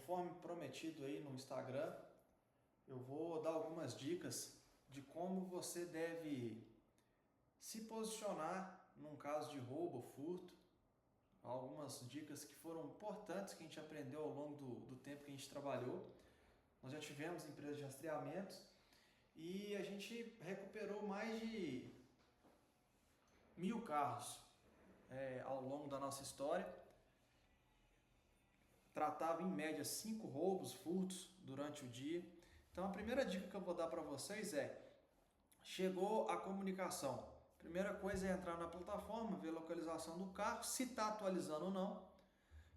Conforme prometido aí no Instagram, eu vou dar algumas dicas de como você deve se posicionar num caso de roubo ou furto. Algumas dicas que foram importantes que a gente aprendeu ao longo do tempo que a gente trabalhou. Nós já tivemos empresas de rastreamentos e a gente recuperou mais de 1.000 carros ao longo da nossa história. Tratava em média 5 roubos, furtos durante o dia. Então a primeira dica que eu vou dar para vocês é: chegou a comunicação. Primeira coisa é entrar na plataforma, ver a localização do carro, se está atualizando ou não.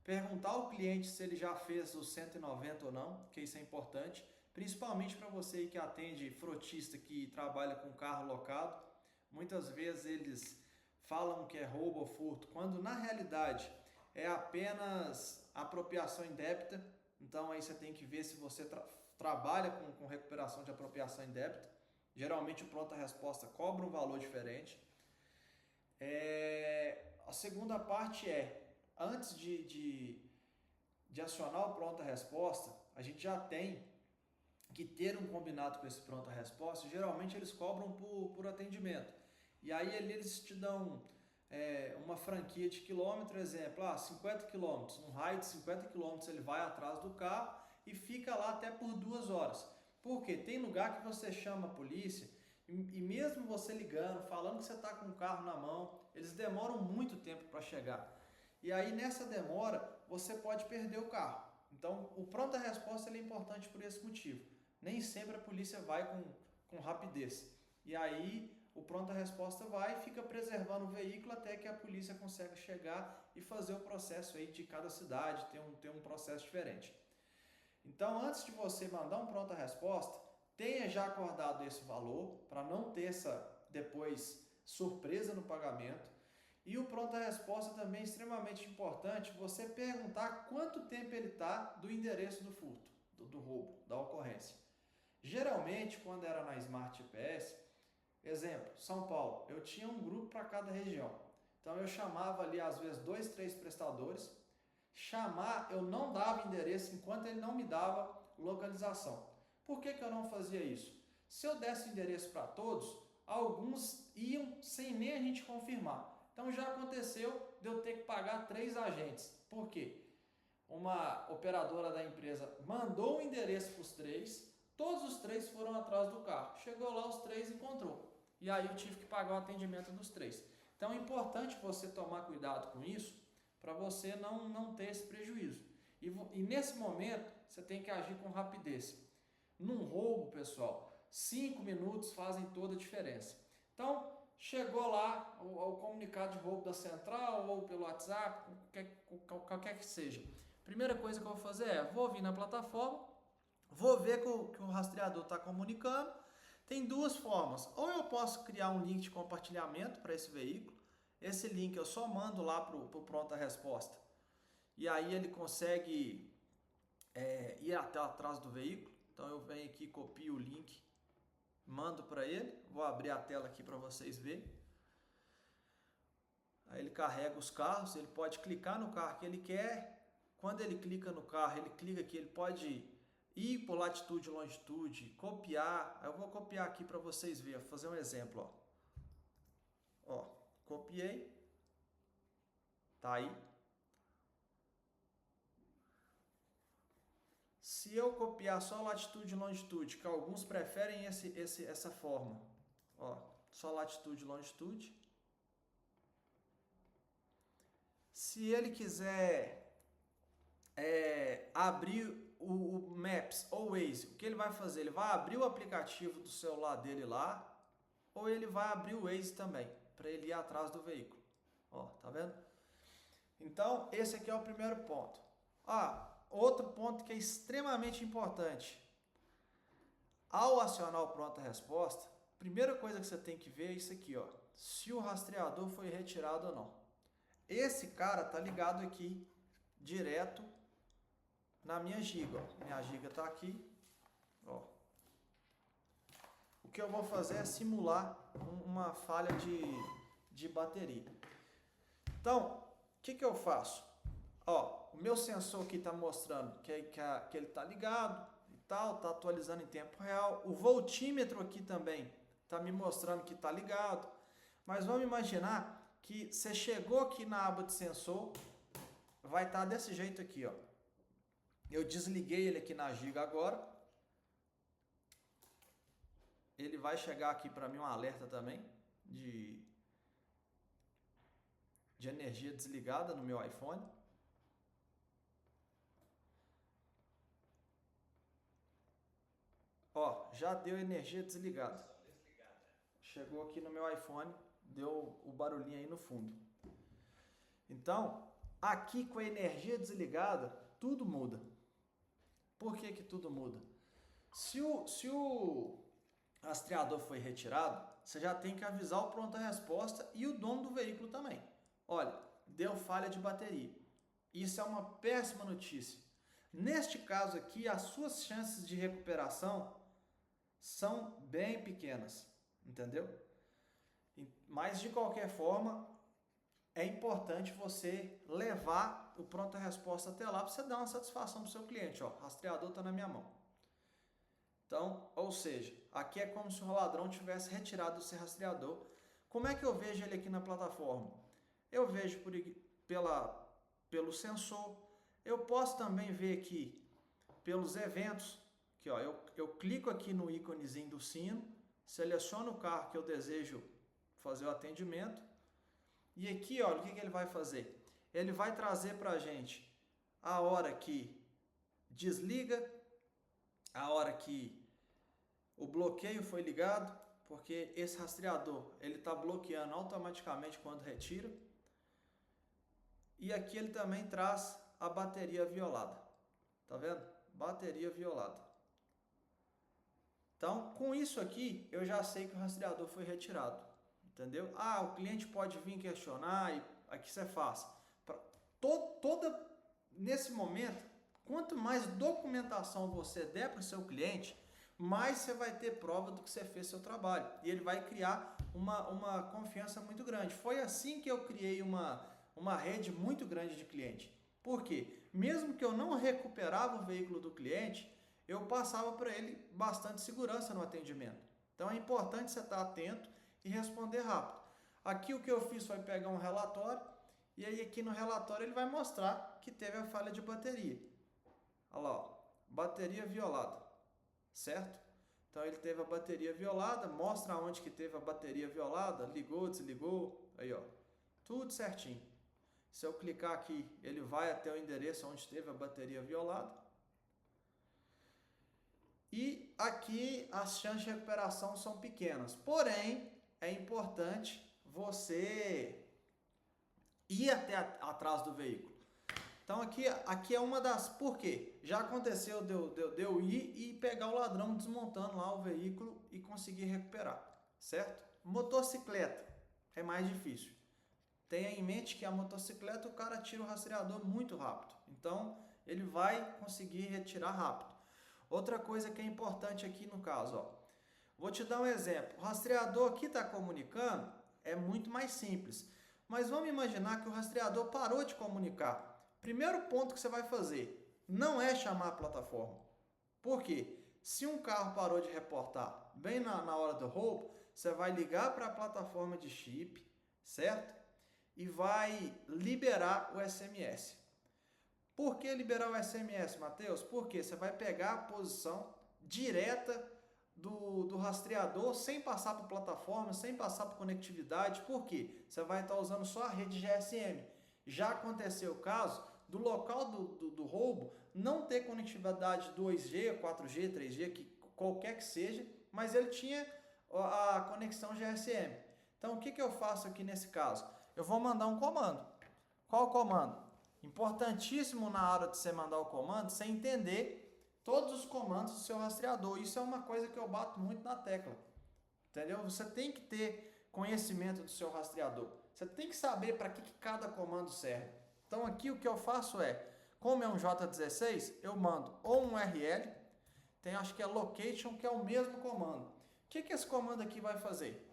Perguntar ao cliente se ele já fez os 190 ou não, que isso é importante, principalmente para você que atende frotista que trabalha com carro locado. Muitas vezes eles falam que é roubo ou furto, quando na realidade é apenas apropriação indébita. Então aí você tem que ver se você trabalha com recuperação de apropriação indébita. Geralmente o pronta-resposta cobra um valor diferente. A segunda parte é, antes de acionar o pronta-resposta, a gente já tem que ter um combinado com esse pronta-resposta. Geralmente eles cobram por atendimento. E aí eles te dão uma franquia de quilômetro, exemplo, 50 quilômetros, num raio de 50 quilômetros ele vai atrás do carro e fica lá até por 2 horas. Porque tem lugar que você chama a polícia e mesmo você ligando, falando que você está com o carro na mão, eles demoram muito tempo para chegar. E aí nessa demora você pode perder o carro. Então o pronta-resposta é importante por esse motivo. Nem sempre a polícia vai com rapidez. E aí o pronta-resposta vai e fica preservando o veículo até que a polícia consiga chegar e fazer o processo aí de cada cidade, ter um processo diferente. Então, antes de você mandar um pronta-resposta, tenha já acordado esse valor para não ter essa depois surpresa no pagamento. E o pronta-resposta também é extremamente importante você perguntar quanto tempo ele está do endereço do furto, do roubo, da ocorrência. Geralmente, quando era na Smart GPS, exemplo, São Paulo, eu tinha um grupo para cada região. Então eu chamava ali às vezes 2, 3 prestadores. Chamar, eu não dava endereço enquanto ele não me dava localização. Por que eu não fazia isso? Se eu desse endereço para todos, alguns iam sem nem a gente confirmar. Então já aconteceu de eu ter que pagar 3 agentes. Por quê? Uma operadora da empresa mandou o endereço para os 3, todos os 3 foram atrás do carro. Chegou lá, os 3 encontrou. E aí eu tive que pagar o atendimento dos 3. Então é importante você tomar cuidado com isso, para você não ter esse prejuízo. E nesse momento, você tem que agir com rapidez. Num roubo, pessoal, 5 minutos fazem toda a diferença. Então, chegou lá o comunicado de roubo da central ou pelo WhatsApp, qualquer que seja. Primeira coisa que eu vou fazer é, vou vir na plataforma, vou ver que o rastreador está comunicando. Tem 2 formas. Ou eu posso criar um link de compartilhamento para esse veículo. Esse link eu só mando lá para o pronta-resposta. E aí ele consegue ir até atrás do veículo. Então eu venho aqui, copio o link, mando para ele. Vou abrir a tela aqui para vocês verem. Aí ele carrega os carros, ele pode clicar no carro que ele quer. Quando ele clica no carro, ele clica aqui, ele pode ir por latitude e longitude, copiar. Eu vou copiar aqui para vocês verem, vou fazer um exemplo. Ó, copiei, tá aí. Se eu copiar só latitude e longitude, que alguns preferem essa forma, ó, só latitude e longitude. Se ele quiser abrir o Maps ou o Waze, o que ele vai fazer? Ele vai abrir o aplicativo do celular dele lá, ou ele vai abrir o Waze também, para ele ir atrás do veículo. Ó, tá vendo? Então, esse aqui é o primeiro ponto. Outro ponto que é extremamente importante. Ao acionar o pronta-resposta, a primeira coisa que você tem que ver é isso aqui, ó, se o rastreador foi retirado ou não. Esse cara tá ligado aqui, direto na minha giga. Ó. Minha giga tá aqui. Ó. O que eu vou fazer é simular uma falha de bateria. Então, o que eu faço? Ó, o meu sensor aqui está mostrando que ele está ligado e tal, está atualizando em tempo real. O voltímetro aqui também está me mostrando que está ligado. Mas vamos imaginar que você chegou aqui na aba de sensor, vai estar desse jeito aqui, ó. Eu desliguei ele aqui na giga agora. Ele vai chegar aqui para mim um alerta também de energia desligada no meu iPhone. Ó, já deu energia desligada. Chegou aqui no meu iPhone, deu o barulhinho aí no fundo. Então, aqui com a energia desligada, tudo muda. Por que tudo muda? Se o rastreador foi retirado, você já tem que avisar o pronta-resposta e o dono do veículo também. Olha, deu falha de bateria. Isso é uma péssima notícia. Neste caso aqui, as suas chances de recuperação são bem pequenas, entendeu? Mas de qualquer forma, é importante você levar o pronta-resposta até lá para você dar uma satisfação para o seu cliente. Ó, o rastreador está na minha mão. Então, ou seja, aqui é como se o ladrão tivesse retirado o seu rastreador. Como é que eu vejo ele aqui na plataforma? Eu vejo pelo sensor. Eu posso também ver aqui pelos eventos. Aqui, ó, eu clico aqui no íconezinho do sino, seleciono o carro que eu desejo fazer o atendimento. E aqui, olha, o que ele vai fazer? Ele vai trazer para a gente a hora que desliga, a hora que o bloqueio foi ligado, porque esse rastreador ele está bloqueando automaticamente quando retira. E aqui ele também traz a bateria violada. Tá vendo? Bateria violada. Então, com isso aqui, eu já sei que o rastreador foi retirado. Entendeu? Ah, o cliente pode vir questionar e aqui você faz. Nesse momento, quanto mais documentação você der para o seu cliente, mais você vai ter prova do que você fez seu trabalho. E ele vai criar uma confiança muito grande. Foi assim que eu criei uma rede muito grande de cliente. Por quê? Mesmo que eu não recuperava o veículo do cliente, eu passava para ele bastante segurança no atendimento. Então é importante você estar atento e responder rápido. Aqui o que eu fiz foi pegar um relatório e aí aqui no relatório ele vai mostrar que teve a falha de bateria. Olha lá, ó, bateria violada, certo? Então ele teve a bateria violada, mostra onde que teve a bateria violada, ligou, desligou, aí ó, tudo certinho. Se eu clicar aqui, ele vai até o endereço onde teve a bateria violada. E aqui as chances de recuperação são pequenas, porém é importante você ir até atrás do veículo. Então aqui é uma das... Por quê? Já aconteceu de eu ir e pegar o ladrão desmontando lá o veículo e conseguir recuperar, certo? Motocicleta é mais difícil. Tenha em mente que a motocicleta o cara tira o rastreador muito rápido. Então ele vai conseguir retirar rápido. Outra coisa que é importante aqui no caso, ó. Vou te dar um exemplo. O rastreador aqui está comunicando, é muito mais simples. Mas vamos imaginar que o rastreador parou de comunicar. Primeiro ponto que você vai fazer, não é chamar a plataforma. Por quê? Se um carro parou de reportar bem na hora do roubo, você vai ligar para a plataforma de chip, certo? E vai liberar o SMS. Por que liberar o SMS, Matheus? Porque você vai pegar a posição direta do rastreador sem passar por plataforma, sem passar por conectividade. Por quê? Você vai estar usando só a rede GSM. Já aconteceu o caso do local do roubo não ter conectividade 2G, 4G, 3G, qualquer que seja, mas ele tinha a conexão GSM. Então o que eu faço aqui nesse caso? Eu vou mandar um comando. Qual comando? Importantíssimo na hora de você mandar o comando, você entender todos os comandos do seu rastreador. Isso é uma coisa que eu bato muito na tecla. Entendeu? Você tem que ter conhecimento do seu rastreador. Você tem que saber para que cada comando serve. Então aqui o que eu faço é, como é um J16, eu mando ou um URL, tem acho que é location, que é o mesmo comando. O que esse comando aqui vai fazer?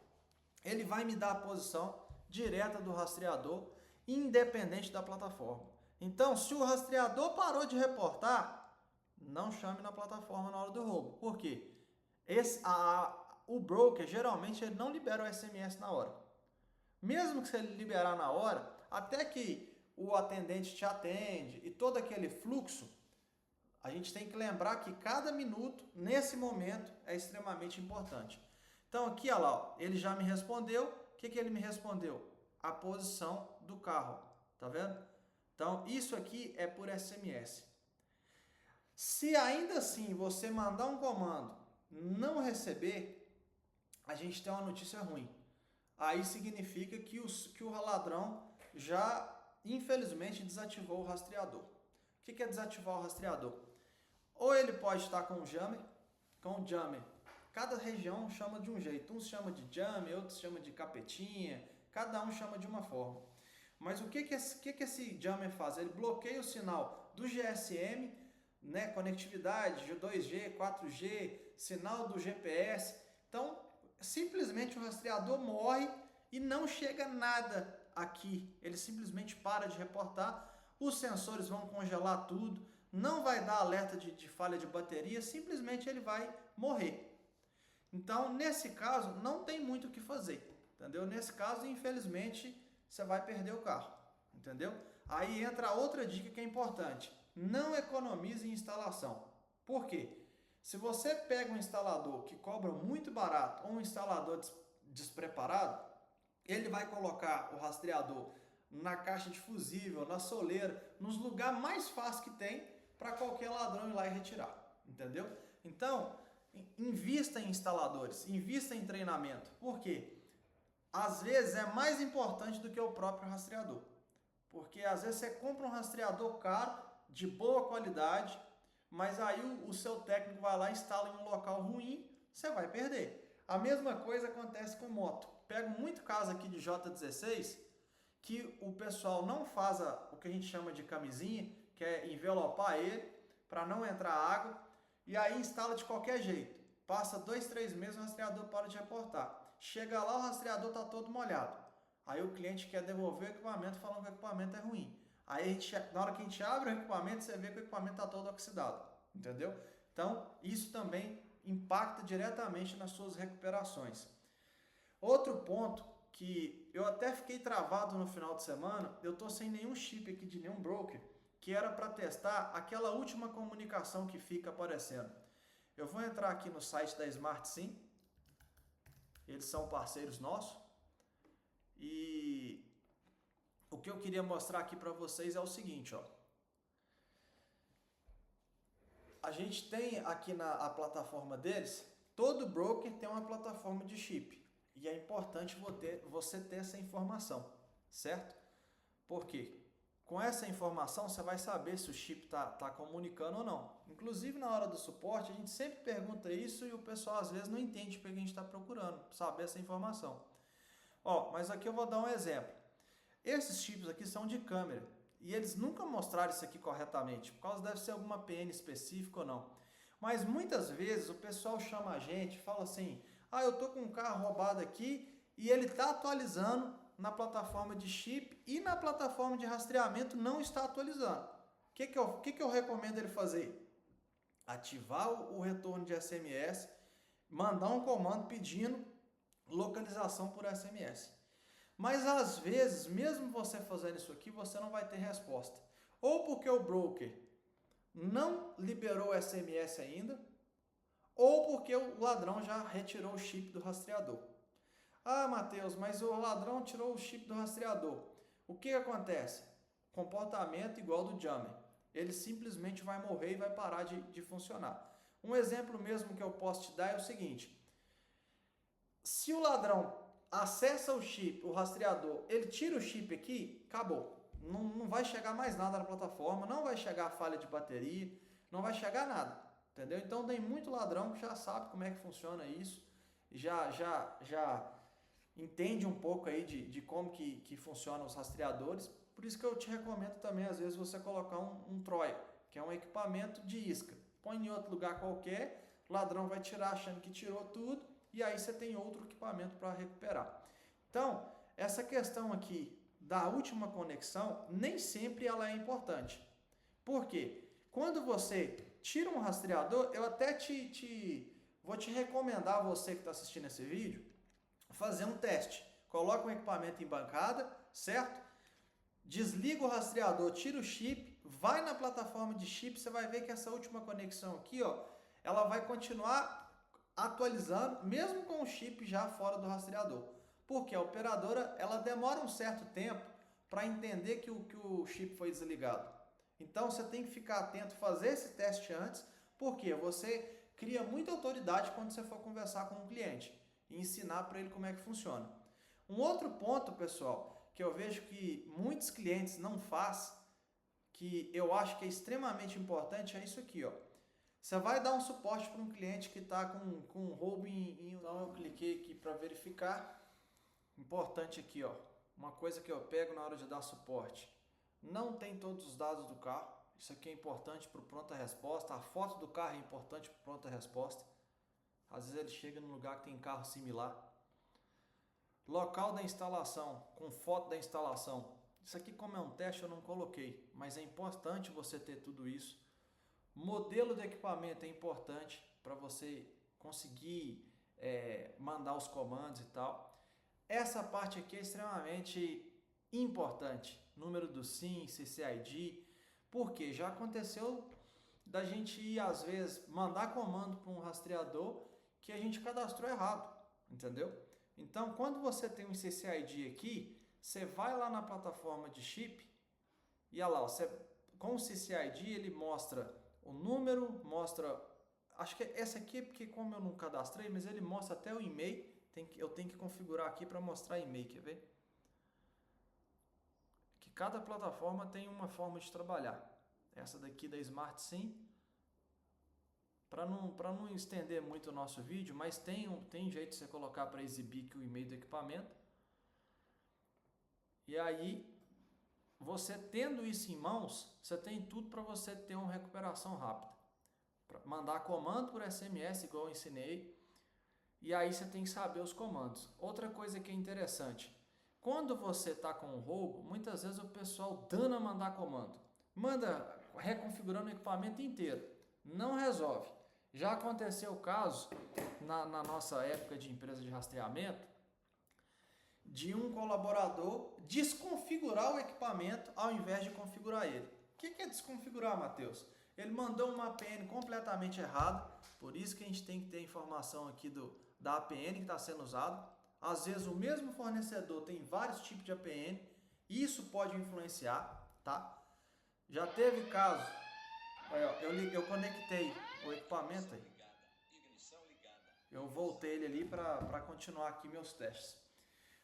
Ele vai me dar a posição direta do rastreador, independente da plataforma. Então, se o rastreador parou de reportar, não chame na plataforma na hora do roubo. Por quê? O broker, geralmente, ele não libera o SMS na hora. Mesmo que você liberar na hora, até que o atendente te atende e todo aquele fluxo, a gente tem que lembrar que cada minuto, nesse momento, é extremamente importante. Então aqui, olha lá, ó, ele já me respondeu. O que ele me respondeu? A posição do carro, tá vendo? Então isso aqui é por SMS. Se ainda assim você mandar um comando, não receber, a gente tem uma notícia ruim. Aí significa que o ladrão já, infelizmente, desativou o rastreador. O que é desativar o rastreador? Ou ele pode estar com o jammer, cada região chama de um jeito. Uns chama de jammer, outros chama de capetinha, cada um chama de uma forma. Mas o que esse jammer faz? Ele bloqueia o sinal do GSM, né, conectividade, 2G, 4G, sinal do GPS. Então, simplesmente o rastreador morre e não chega nada aqui. Ele simplesmente para de reportar, os sensores vão congelar tudo, não vai dar alerta de falha de bateria, simplesmente ele vai morrer. Então, nesse caso, não tem muito o que fazer, entendeu? Nesse caso, infelizmente, você vai perder o carro, entendeu? Aí entra outra dica que é importante. Não economize em instalação. Por quê? Se você pega um instalador que cobra muito barato ou um instalador despreparado, ele vai colocar o rastreador na caixa de fusível, na soleira, nos lugares mais fáceis que tem para qualquer ladrão ir lá e retirar, entendeu? Então, invista em instaladores, invista em treinamento. Por quê? Às vezes é mais importante do que o próprio rastreador. Porque às vezes você compra um rastreador caro, de boa qualidade, mas aí o seu técnico vai lá e instala em um local ruim, você vai perder. A mesma coisa acontece com moto. Pego muito caso aqui de J16, que o pessoal não faz o que a gente chama de camisinha, que é envelopar ele para não entrar água, e aí instala de qualquer jeito. Passa 2, 3 meses, o rastreador para de reportar. Chega lá, o rastreador está todo molhado. Aí o cliente quer devolver o equipamento falando que o equipamento é ruim. Aí na hora que a gente abre o equipamento, você vê que o equipamento está todo oxidado. Entendeu? Então, isso também impacta diretamente nas suas recuperações. Outro ponto que eu até fiquei travado no final de semana, eu estou sem nenhum chip aqui de nenhum broker, que era para testar aquela última comunicação que fica aparecendo. Eu vou entrar aqui no site da SmartSim, eles são parceiros nossos, e o que eu queria mostrar aqui para vocês é o seguinte, ó. A gente tem aqui na plataforma deles, todo broker tem uma plataforma de chip. E é importante você ter essa informação, certo? Por quê? Com essa informação você vai saber se o chip está comunicando ou não. Inclusive na hora do suporte a gente sempre pergunta isso e o pessoal às vezes não entende porque a gente está procurando saber essa informação. Ó, mas aqui eu vou dar um exemplo. Esses chips aqui são de câmera e eles nunca mostraram isso aqui corretamente, por causa deve ser alguma PN específica ou não. Mas muitas vezes o pessoal chama a gente e fala assim, eu tô com um carro roubado aqui e ele está atualizando na plataforma de chip e na plataforma de rastreamento não está atualizando. O que eu recomendo ele fazer? Ativar o retorno de SMS, mandar um comando pedindo localização por SMS. Mas às vezes, mesmo você fazendo isso aqui, você não vai ter resposta. Ou porque o broker não liberou o SMS ainda, ou porque o ladrão já retirou o chip do rastreador. Matheus, mas o ladrão tirou o chip do rastreador. O que acontece? Comportamento igual do jammer. Ele simplesmente vai morrer e vai parar de funcionar. Um exemplo mesmo que eu posso te dar é o seguinte. Se o ladrão acessa o chip, o rastreador, ele tira o chip aqui, acabou. Não vai chegar mais nada na plataforma, não vai chegar falha de bateria, não vai chegar nada. Entendeu? Então tem muito ladrão que já sabe como é que funciona isso, já entende um pouco aí de como que funcionam os rastreadores. Por isso que eu te recomendo também, às vezes, você colocar um Troy, que é um equipamento de isca. Põe em outro lugar qualquer, o ladrão vai tirar achando que tirou tudo, e aí você tem outro equipamento para recuperar. Então, essa questão aqui da última conexão, nem sempre ela é importante. Por quê? Quando você tira um rastreador, eu até vou te recomendar, você que está assistindo esse vídeo, fazer um teste. Coloca um equipamento em bancada, certo? Desliga o rastreador, tira o chip, vai na plataforma de chip, você vai ver que essa última conexão aqui, ó, ela vai continuar atualizando, mesmo com o chip já fora do rastreador. Porque a operadora, ela demora um certo tempo para entender que o chip foi desligado. Então você tem que ficar atento, fazer esse teste antes, porque você cria muita autoridade quando você for conversar com um cliente e ensinar para ele como é que funciona. Um outro ponto, pessoal, que eu vejo que muitos clientes não fazem, que eu acho que é extremamente importante, é isso aqui, ó. Você vai dar um suporte para um cliente que está com um roubo então eu cliquei aqui para verificar. Importante aqui, ó, uma coisa que eu pego na hora de dar suporte. Não tem todos os dados do carro. Isso aqui é importante para o pronta resposta. A foto do carro é importante para o pronta resposta. Às vezes ele chega num lugar que tem carro similar. Local da instalação, com foto da instalação. Isso aqui, como é um teste, eu não coloquei, mas é importante você ter tudo isso. Modelo do equipamento é importante para você conseguir mandar os comandos e tal. Essa parte aqui é extremamente importante. Número do SIM, CCID, porque já aconteceu da gente ir, às vezes, mandar comando para um rastreador que a gente cadastrou errado, entendeu? Então, quando você tem um CCID aqui, você vai lá na plataforma de chip e olha lá, com o CCID ele mostra o número, mostra, acho que essa aqui é porque como eu não cadastrei, mas ele mostra até o e-mail, eu tenho que configurar aqui para mostrar e-mail, quer ver? Que cada plataforma tem uma forma de trabalhar. Essa daqui da Smart SIM, para não estender muito o nosso vídeo, mas tem jeito de você colocar para exibir aqui o e-mail do equipamento. E aí, você tendo isso em mãos, você tem tudo para você ter uma recuperação rápida. Pra mandar comando por SMS, igual eu ensinei, e aí você tem que saber os comandos. Outra coisa que é interessante, quando você está com um roubo, muitas vezes o pessoal dana mandar comando. Manda reconfigurando o equipamento inteiro. Não resolve. Já aconteceu o caso, na nossa época de empresa de rastreamento, de um colaborador desconfigurar o equipamento ao invés de configurar ele. O que é desconfigurar, Matheus? Ele mandou uma APN completamente errada, por isso que a gente tem que ter informação aqui da APN que está sendo usada. Às vezes o mesmo fornecedor tem vários tipos de APN, isso pode influenciar, tá? Já teve caso, eu conectei o equipamento aí, eu voltei ele ali para continuar aqui meus testes.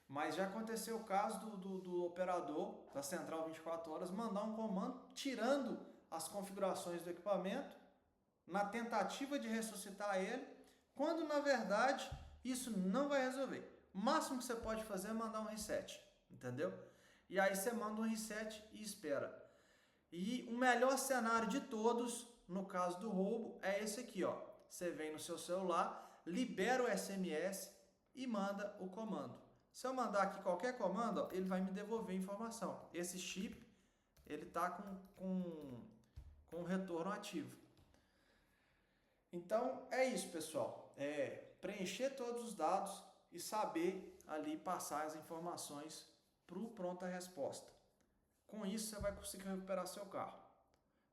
Mas já aconteceu o caso do operador da central 24 horas mandar um comando tirando as configurações do equipamento na tentativa de ressuscitar ele, quando na verdade isso não vai resolver. O máximo que você pode fazer é mandar um reset, entendeu? E aí você manda um reset e espera. E o melhor cenário de todos, no caso do roubo, é esse aqui, ó. Você vem no seu celular, libera o SMS e manda o comando. Se eu mandar aqui qualquer comando, ó, ele vai me devolver informação. Esse chip, ele está com retorno ativo. Então, é isso, pessoal. Preencher todos os dados e saber ali passar as informações para o pronta resposta. Com isso, você vai conseguir recuperar seu carro,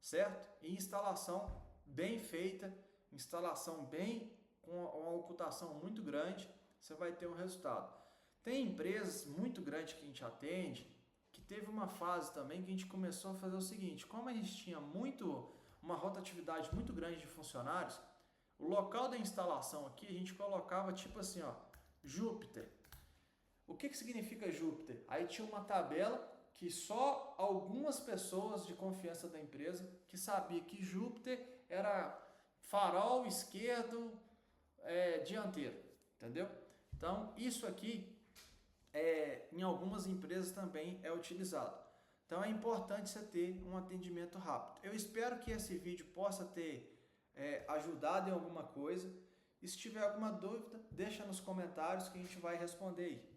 certo? E instalação bem feita, instalação com uma ocultação muito grande, você vai ter um resultado. Tem empresas muito grandes que a gente atende, que teve uma fase também que a gente começou a fazer o seguinte, como a gente tinha uma rotatividade muito grande de funcionários, o local da instalação aqui a gente colocava tipo assim, ó, Júpiter. O que significa Júpiter? Aí tinha uma tabela que só algumas pessoas de confiança da empresa que sabia que Júpiter era farol esquerdo dianteiro, entendeu? Então isso aqui em algumas empresas também é utilizado. Então é importante você ter um atendimento rápido. Eu espero que esse vídeo possa ter ajudado em alguma coisa. E se tiver alguma dúvida, deixa nos comentários que a gente vai responder aí.